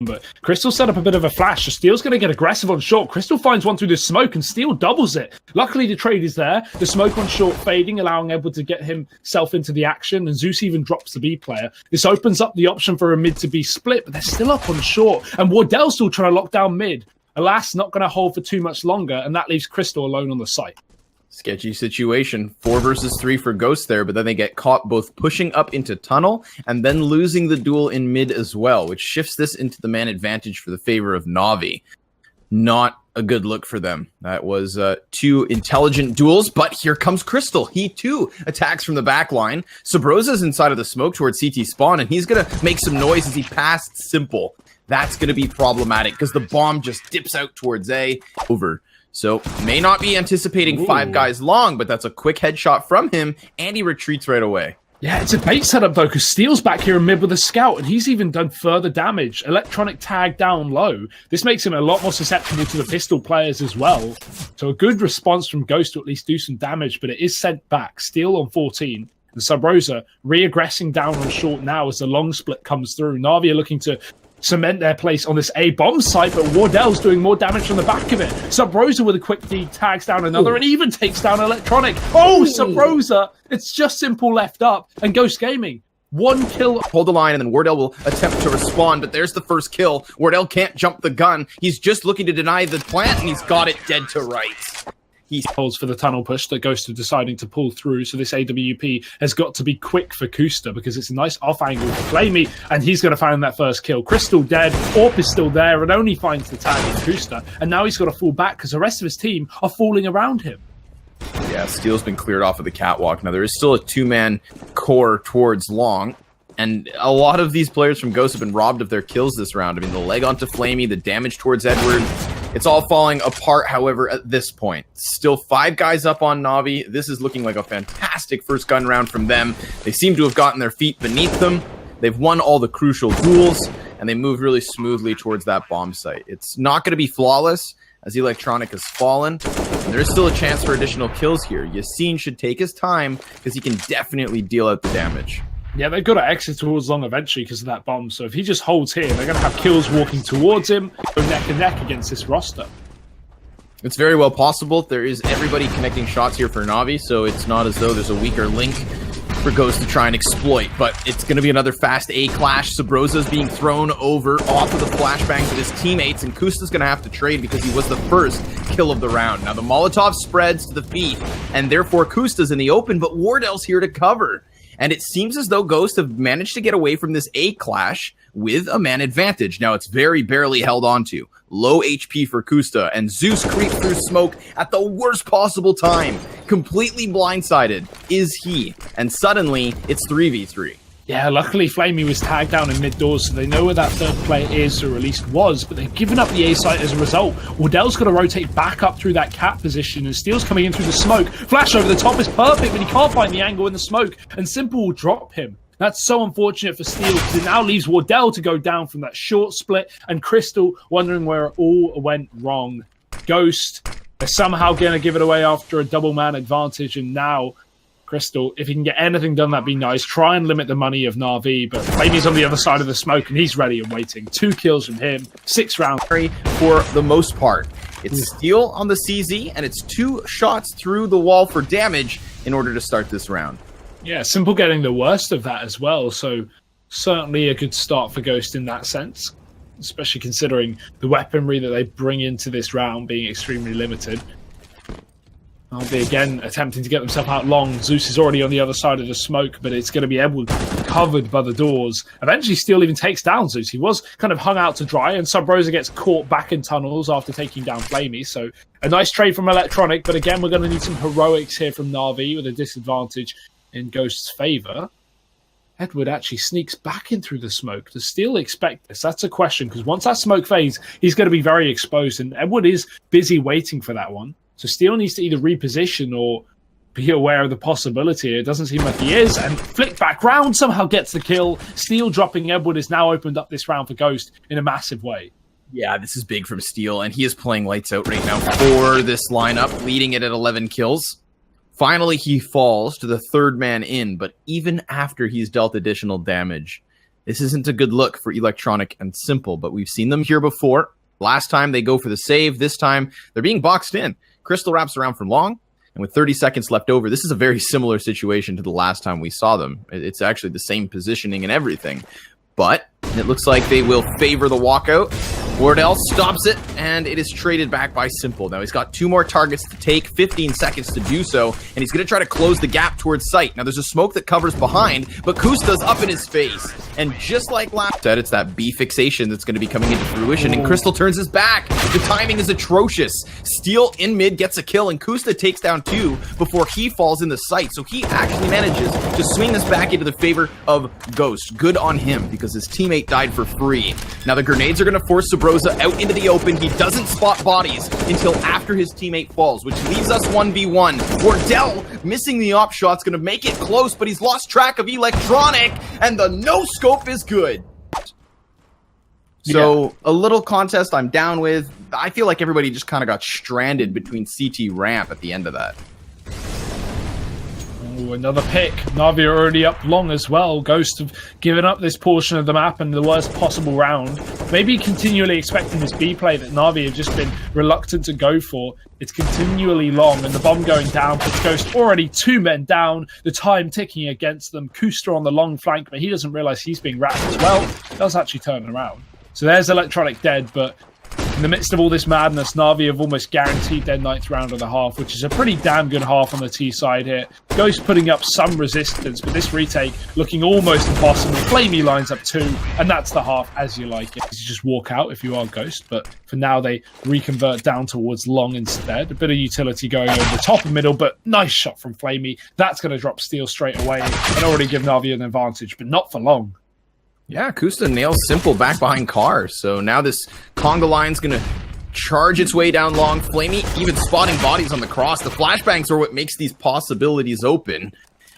But Crystal set up a bit of a flash, so Steel's going to get aggressive on short. Crystal finds one through the smoke, and Steel doubles it. Luckily, the trade is there. The smoke on short fading, allowing Edward to get himself into the action, and Zeus even drops the B player. This opens up the option for a mid to B split, but they're still up on short, and Wardell's still trying to lock down mid. Alas, not going to hold for too much longer, and that leaves Crystal alone on the site. Sketchy situation. 4 versus 3 for Ghost there, but then they get caught both pushing up into tunnel and then losing the duel in mid as well, which shifts this into the man advantage for the favor of Navi. Not a good look for them. That was 2 intelligent duels, but here comes Crystal. He too attacks from the back line. Sabrosa's inside of the smoke towards CT spawn, and he's going to make some noise as he passed Simple. That's going to be problematic because the bomb just dips out towards A. Over. So, may not be anticipating 5 guys long, but that's a quick headshot from him, and he retreats right away. Yeah, it's a bait setup, though, because Steel's back here in mid with a scout, and he's even done further damage. Electronic tag down low. This makes him a lot more susceptible to the pistol players as well. So a good response from Ghost to at least do some damage, but it is sent back. Steel on 14. And Subrosa re-aggressing down on short now as the long split comes through. Navi are looking to cement their place on this A bomb site, but Wardell's doing more damage from the back of it. Subrosa with a quick D tags down another and even takes down Electronic. Oh, Subrosa! It's just Simple left up, and Ghost Gaming. 1 kill. Hold the line, and then Wardell will attempt to respond, but there's the first kill. Wardell can't jump the gun. He's just looking to deny the plant, and he's got it dead to rights. He holds for the tunnel push that Ghost are deciding to pull through, so this AWP has got to be quick for Kusta because it's a nice off angle for Flamey, and he's going to find that first kill. Crystal dead, Orp is still there and only finds the tag in Kusta, and now he's got to fall back because the rest of his team are falling around him. Yeah, Steel's been cleared off of the catwalk. Now there is still a 2-man core towards long, and a lot of these players from Ghost have been robbed of their kills this round. I mean, the leg onto Flamey, the damage towards Edward. It's all falling apart, however, at this point. Still 5 guys up on Navi. This is looking like a fantastic first gun round from them. They seem to have gotten their feet beneath them. They've won all the crucial duels, and they move really smoothly towards that bomb site. It's not going to be flawless, as Electronic has fallen. And there is still a chance for additional kills here. Yassine should take his time, because he can definitely deal out the damage. Yeah, they've got to exit towards long eventually because of that bomb. So if he just holds here, they're going to have kills walking towards him, go neck and neck against this roster. It's very well possible. There is everybody connecting shots here for Navi, so it's not as though there's a weaker link for Ghost to try and exploit. But it's going to be another fast A clash. Sabrosa's being thrown over off of the flashbangs of his teammates, and Kusta's going to have to trade because he was the first kill of the round. Now the Molotov spreads to the feet, and therefore Kusta's in the open, but Wardell's here to cover. And it seems as though Ghost have managed to get away from this A clash with a man advantage. Now it's very barely held onto. Low HP for Kusta, and Zeus creeps through smoke at the worst possible time. Completely blindsided is he. And suddenly, it's 3v3. Yeah, luckily Flamey was tagged down in mid-doors, so they know where that third player is, or at least was, but they've given up the A site as a result. Wardell's got to rotate back up through that cap position, and Steel's coming in through the smoke. Flash over the top is perfect, but he can't find the angle in the smoke, and Simple will drop him. That's so unfortunate for Steel, because it now leaves Wardell to go down from that short split, and Crystal wondering where it all went wrong. Ghost, they're somehow going to give it away after a double man advantage, and now Crystal, if he can get anything done, that'd be nice. Try and limit the money of Navi, but Flamey's on the other side of the smoke, and he's ready and waiting. 2 kills from him, 6 rounds. For the most part, it's Steel on the CZ, and it's 2 shots through the wall for damage in order to start this round. Yeah, Simple getting the worst of that as well, so certainly a good start for Ghost in that sense, especially considering the weaponry that they bring into this round being extremely limited. I'll be again attempting to get themselves out long. Zeus is already on the other side of the smoke, but it's going to be Edward covered by the doors. Eventually, Steel even takes down Zeus. He was kind of hung out to dry, and Subrosa gets caught back in tunnels after taking down Flamey. So a nice trade from Electronic, but again, we're going to need some heroics here from Navi with a disadvantage in Ghost's favor. Edward actually sneaks back in through the smoke. Does Steel expect this? That's a question, because once that smoke fades, he's going to be very exposed, and Edward is busy waiting for that one. So Steel needs to either reposition or be aware of the possibility. It doesn't seem like he is, and flick back round somehow gets the kill. Steel dropping Edward has now opened up this round for Ghost in a massive way. Yeah, this is big from Steel, and he is playing lights out right now for this lineup, leading it at 11 kills. Finally, he falls to the 3rd man in, but even after he's dealt additional damage, This isn't a good look for Electronic and Simple, but we've seen them here before. Last time they go for the save. This time they're being boxed in. Crystal wraps around for long, and with 30 seconds left over, this is a very similar situation to the last time we saw them. It's actually the same positioning and everything, but it looks like they will favor the walkout. Wardell stops it, and it is traded back by Simple. Now, he's got 2 more targets to take, 15 seconds to do so, and he's going to try to close the gap towards sight. Now, there's a smoke that covers behind, but Kusta's up in his face. And just like last said, it's that B fixation that's going to be coming into fruition, and Crystal turns his back. The timing is atrocious. Steel in mid gets a kill, and Kusta takes down 2 before he falls in the sight. So he actually manages to swing this back into the favor of Ghost. Good on him, because his teammate died for free. Now, the grenades are going to force Sabrosa out into the open. He doesn't spot bodies until after his teammate falls, which leaves us 1v1. Wardell missing the op shot's going to make it close, but he's lost track of Electronic, and the no-scope is good. So, a little contest I'm down with. I feel like everybody just kind of got stranded between CT ramp at the end of that. Ooh, another pick. Navi are already up long as well. Ghost have given up this portion of the map in the worst possible round. Maybe continually expecting this B play that Navi have just been reluctant to go for. It's continually long, and the bomb going down puts Ghost already 2 men down. The time ticking against them. Kusta on the long flank, but he doesn't realize he's being wrapped as well. Does actually turn around. So there's Electronic dead, but in the midst of all this madness, Navi have almost guaranteed their 9th round of the half, which is a pretty damn good half on the T side here. Ghost putting up some resistance, but this retake looking almost impossible. Flamey lines up 2, and that's the half as you like it. You just walk out if you are Ghost, but for now they reconvert down towards long instead. A bit of utility going over the top and middle, but nice shot from Flamey. That's going to drop Steel straight away and already give Navi an advantage, but not for long. Yeah, Kusta nails Simple back behind Car. So now this conga line's going to charge its way down long. Flamey even spotting bodies on the cross. The flashbangs are what makes these possibilities open.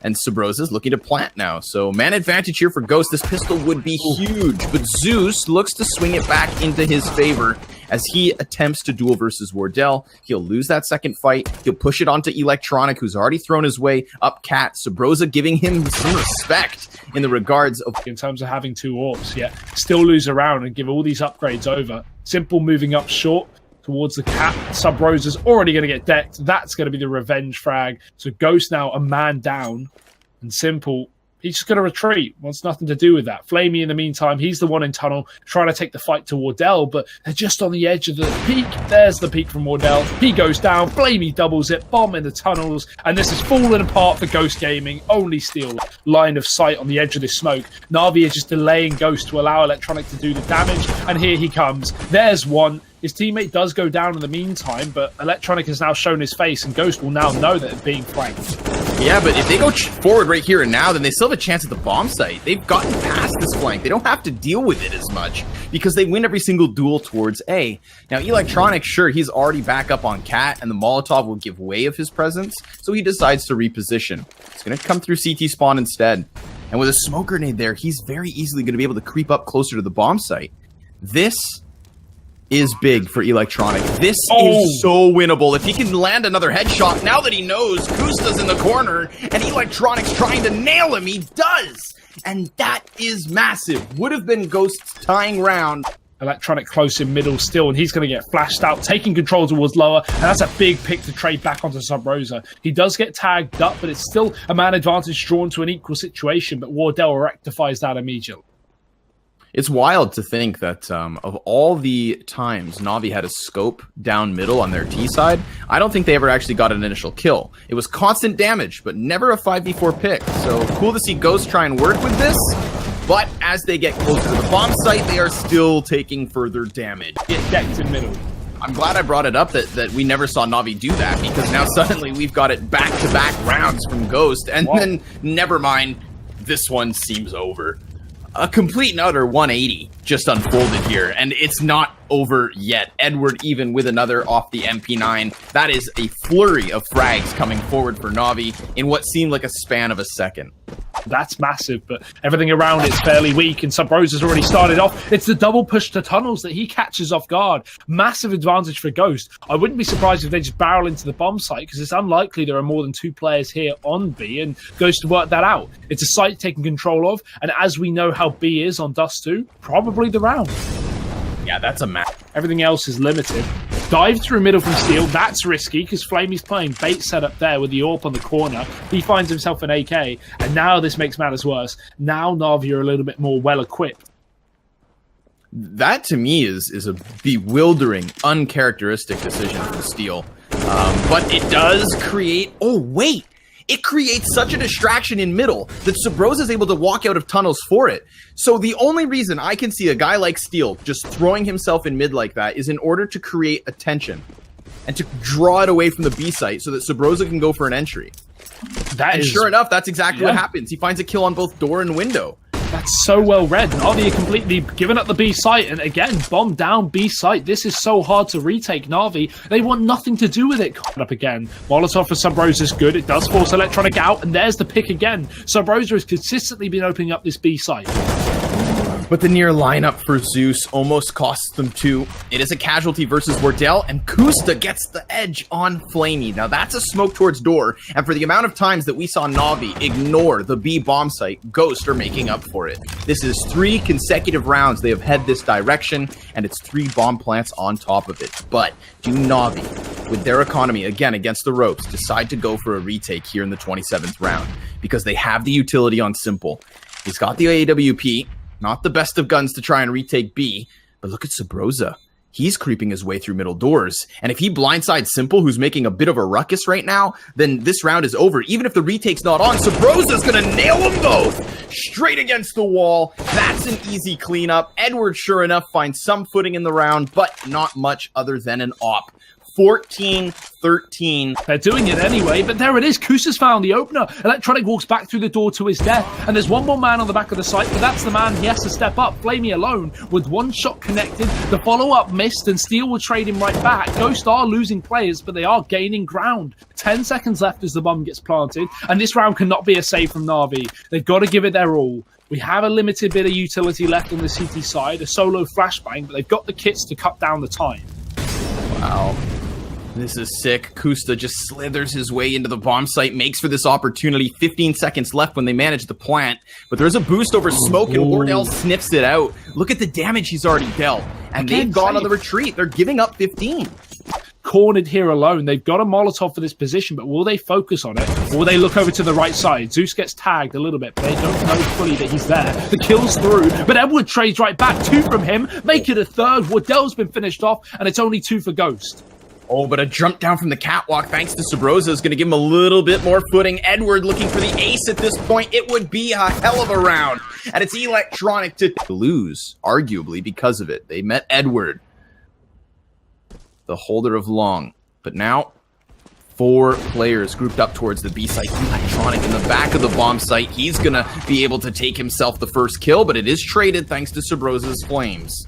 And Sabrosa's looking to plant now. So man advantage here for Ghost. This pistol would be huge, but Zeus looks to swing it back into his favor as he attempts to duel versus Wardell. He'll lose that second fight. He'll push it onto Electronic, who's already thrown his way up Cat. Sabrosa giving him some respect in the regards of... In terms of having 2 orbs, yeah. Still lose around and give all these upgrades over. Simple moving up short towards the Cat. Sabrosa's already going to get decked. That's going to be the revenge frag. So Ghost now a man down. And Simple, he's just going to retreat. Wants nothing to do with that. Flamey, in the meantime, he's the one in tunnel trying to take the fight to Wardell, but they're just on the edge of the peak. There's the peak from Wardell. He goes down. Flamey doubles it. Bomb in the tunnels. And this is falling apart for Ghost Gaming. Only Steel line of sight on the edge of this smoke. Navi is just delaying Ghost to allow Electronic to do the damage. And here he comes. There's one. His teammate does go down in the meantime, but Electronic has now shown his face, and Ghost will now know that they're being flanked. Yeah, but if they go forward right here and now, then they still have a chance at the bomb site. They've gotten past this flank. They don't have to deal with it as much because they win every single duel towards A. Now, Electronic, sure, he's already back up on Cat, and the Molotov will give way of his presence, so he decides to reposition. He's going to come through CT spawn instead. And with a smoke grenade there, he's very easily going to be able to creep up closer to the bomb site. This is big for Electronic. This is so winnable. If he can land another headshot, now that he knows Kusta's in the corner and Electronic's trying to nail him, he does! And that is massive. Would have been Ghost's tying round. Electronic close in middle still, and he's going to get flashed out, taking control towards lower, and that's a big pick to trade back onto Sabrosa. He does get tagged up, but it's still a man advantage drawn to an equal situation, but Wardell rectifies that immediately. It's wild to think that of all the times Navi had a scope down middle on their T side, I don't think they ever actually got an initial kill. It was constant damage, but never a 5v4 pick. So cool to see Ghost try and work with this, but as they get closer to the bomb site, they are still taking further damage. Get decked in middle. I'm glad I brought it up that we never saw Navi do that, because now suddenly we've got it back-to-back rounds from Ghost, and then never mind, this one seems over. A complete and utter 180 just unfolded here, and it's not over yet. Edward even with another off the MP9. That is a flurry of frags coming forward for Navi in what seemed like a span of a second. That's massive, but everything around it's fairly weak, and Sub Rosa's already started off. It's the double push to tunnels that he catches off guard. Massive advantage for Ghost. I wouldn't be surprised if they just barrel into the bomb site, because it's unlikely there are more than 2 players here on B, and Ghost to work that out. It's a site taken control of, and as we know how B is on Dust 2, probably the round. Yeah, that's a map. Everything else is limited. Dive through middle from Steel, that's risky because Flamey's playing bait setup there with the AWP on the corner. He finds himself an AK, and now this makes matters worse. Now Navi are a little bit more well-equipped. That to me is a bewildering, uncharacteristic decision from Steel. But it does create... Oh, wait! It creates such a distraction in middle that Sabrosa is able to walk out of tunnels for it. So the only reason I can see a guy like Steel just throwing himself in mid like that is in order to create attention and to draw it away from the B site so that Sabrosa can go for an entry. And sure enough, that's exactly what happens. He finds a kill on both door and window. That's so well read. Navi are completely given up the B site, and again, bomb down B site. This is so hard to retake. Navi, they want nothing to do with it. Caught up again. Molotov for Sub Rosa is good. It does force Electronic out, and there's the pick again. Sub Rosa has consistently been opening up this B site. But the near lineup for Zeus almost costs them 2. It is a casualty versus Wardell, and Kusta gets the edge on Flamey. Now that's a smoke towards door, and for the amount of times that we saw Navi ignore the B bomb site, Ghost are making up for it. This is 3 consecutive rounds they have head this direction, and it's 3 bomb plants on top of it. But do Navi, with their economy again against the ropes, decide to go for a retake here in the 27th round? Because they have the utility on Simple. He's got the AWP. Not the best of guns to try and retake B, but look at Sabrosa. He's creeping his way through middle doors, and if he blindsides Simple, who's making a bit of a ruckus right now, then this round is over. Even if the retake's not on, Sabrosa's gonna nail them both! Straight against the wall. That's an easy cleanup. Edward, sure enough, finds some footing in the round, but not much other than an op. 14-13. They're doing it anyway, but there it is. Kusa's found the opener. Electronic walks back through the door to his death, and there's one more man on the back of the site, but that's the man he has to step up. Flamey alone with one shot connected. The follow-up missed, and Steel will trade him right back. Ghost are losing players, but they are gaining ground. 10 seconds left as the bomb gets planted, and this round cannot be a save from Navi. They've got to give it their all. We have a limited bit of utility left on the CT side, a solo flashbang, but they've got the kits to cut down the time. Wow. This is sick. Kusta just slithers his way into the bomb site, makes for this opportunity. 15 seconds left when they manage the plant. But there's a boost over smoke, and Wardell sniffs it out. Look at the damage he's already dealt. And they've gone on the retreat. They're giving up 15. Cornered here alone. They've got a Molotov for this position, but will they focus on it? Or will they look over to the right side? Zeus gets tagged a little bit, but they don't know fully that he's there. The kill's through, but Edward trades right back. 2 from him. Make it a 3rd. Wardell's been finished off, and it's only 2 for Ghost. Oh, but a jump down from the catwalk thanks to Sabrosa is going to give him a little bit more footing. Edward looking for the ace at this point. It would be a hell of a round. And it's Electronic to lose, arguably, because of it. They met Edward, the holder of long. But now, 4 players grouped up towards the B site. Electronic in the back of the bomb site. He's going to be able to take himself the first kill, but it is traded thanks to Sabrosa's flames.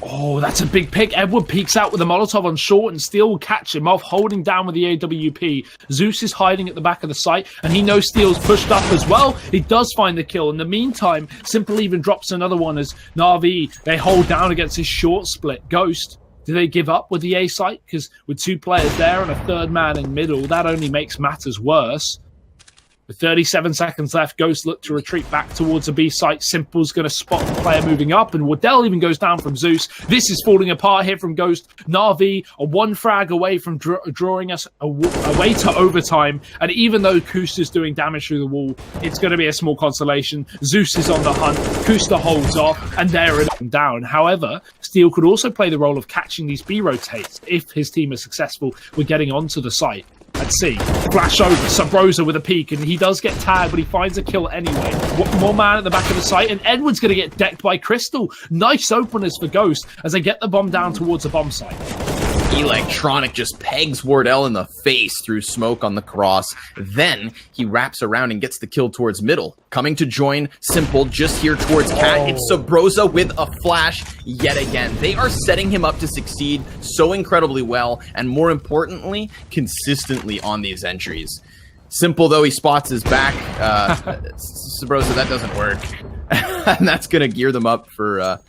Oh, that's a big pick. Edward peeks out with a Molotov on short, and Steel will catch him off, holding down with the AWP. Zeus is hiding at the back of the site, and he knows Steel's pushed up as well. He does find the kill. In the meantime, Simple even drops another one as Navi, they hold down against his short split. Ghost, do they give up with the A site? Because with 2 players there and a 3rd man in middle, that only makes matters worse. With 37 seconds left, Ghost look to retreat back towards the B site. Simple's going to spot the player moving up, and Wardell even goes down from Zeus. This is falling apart here from Ghost. Navi are 1 frag away from drawing us away to overtime, and even though Kusta's doing damage through the wall, it's going to be a small consolation. Zeus is on the hunt. Kusta holds off, and they're down. However, Steel could also play the role of catching these B rotates if his team is successful with getting onto the site. Let's see. Flash over. Sabrosa with a peek, and he does get tagged, but he finds a kill anyway. One more man at the back of the site, and Edward's going to get decked by Crystal. Nice openers for Ghost as they get the bomb down towards the bomb site. Electronic just pegs Wardell in the face through smoke on the cross. Then he wraps around and gets the kill towards middle. Coming to join Simple just here towards Cat. It's Sabrosa with a flash yet again. They are setting him up to succeed so incredibly well, and more importantly, consistently on these entries. Simple, though, he spots his back. Sabrosa, that doesn't work. And that's going to gear them up for,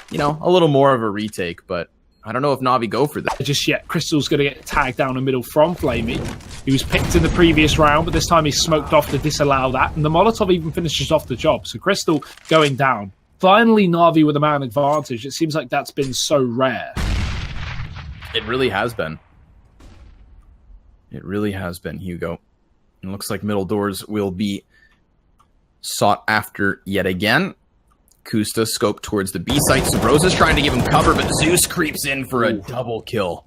you know, a little more of a retake, but I don't know if Navi go for that. Just yet, Crystal's going to get tagged down the middle from Flamey. He was picked in the previous round, but this time he's smoked off to disallow that, and the Molotov even finishes off the job. So Crystal going down. Finally, Navi with a man advantage. It seems like that's been so rare. It really has been. It really has been, Hugo. It looks like middle doors will be sought after yet again. Kusta scoped towards the B site. Sabrosa's trying to give him cover, but Zeus creeps in for a double kill.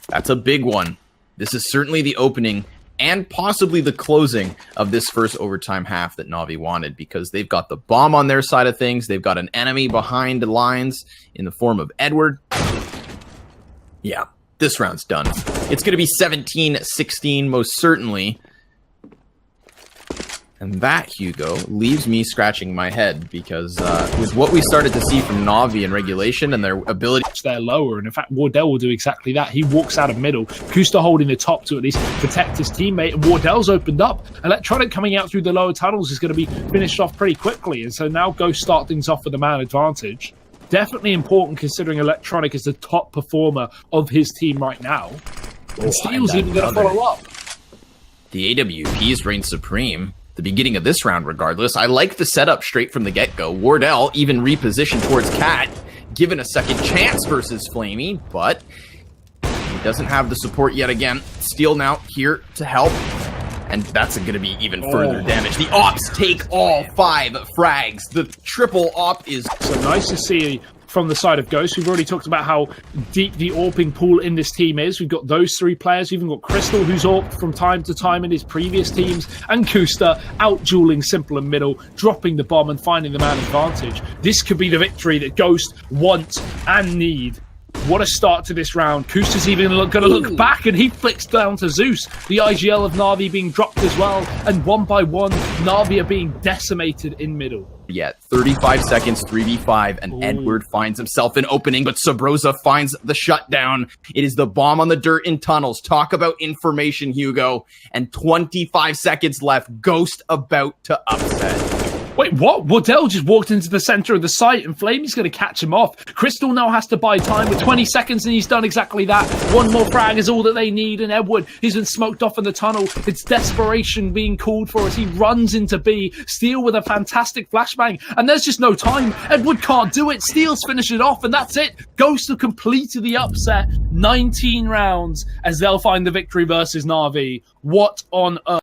That's a big one. This is certainly the opening and possibly the closing of this first overtime half that Navi wanted, because they've got the bomb on their side of things. They've got an enemy behind the lines in the form of Edward. Yeah, this round's done. It's going to be 17-16 most certainly. And that, Hugo, leaves me scratching my head, because with what we started to see from Navi in regulation and their ability... They're lower, and in fact, Wardell will do exactly that. He walks out of middle, Kusta holding the top to at least protect his teammate, and Wardell's opened up. Electronic coming out through the lower tunnels is going to be finished off pretty quickly, and so now Ghost start things off with a man advantage. Definitely important, considering Electronic is the top performer of his team right now. And Steel's even going to follow up. The AWPs reign supreme. The beginning of this round, regardless. I like the setup straight from the get-go. Wardell even repositioned towards Cat, given a second chance versus Flamey, but he doesn't have the support yet again. Steel now here to help, and that's going to be even further damage. The Ops take all 5 frags. The triple op is... So nice to see from the side of Ghost. We've already talked about how deep the AWPing pool in this team is. We've got those 3 players. We've even got Crystal, who's AWPed from time to time in his previous teams, and Kusta out-dueling Simple and middle, dropping the bomb and finding the man advantage. This could be the victory that Ghost want and need. What a start to this round. Kusta's even going to look back, and he flicks down to Zeus. The IGL of Navi being dropped as well, and one by one, Navi are being decimated in middle. Yet 35 seconds, 3v5, and Edward finds himself an opening, but Sabrosa finds the shutdown. It is the bomb on the dirt in tunnels. Talk about information, Hugo. And 25 seconds left. Ghost about to upset. Wait, what? Wardell just walked into the center of the site, and Flamey's going to catch him off. Crystal now has to buy time with 20 seconds, and he's done exactly that. One more frag is all that they need, and Edward, he's been smoked off in the tunnel. It's desperation being called for as he runs into B. Steel with a fantastic flashbang, and there's just no time. Edward can't do it. Steel's finished it off, and that's it. Ghost have completed the upset. 19 rounds as they'll find the victory versus Navi. What on earth?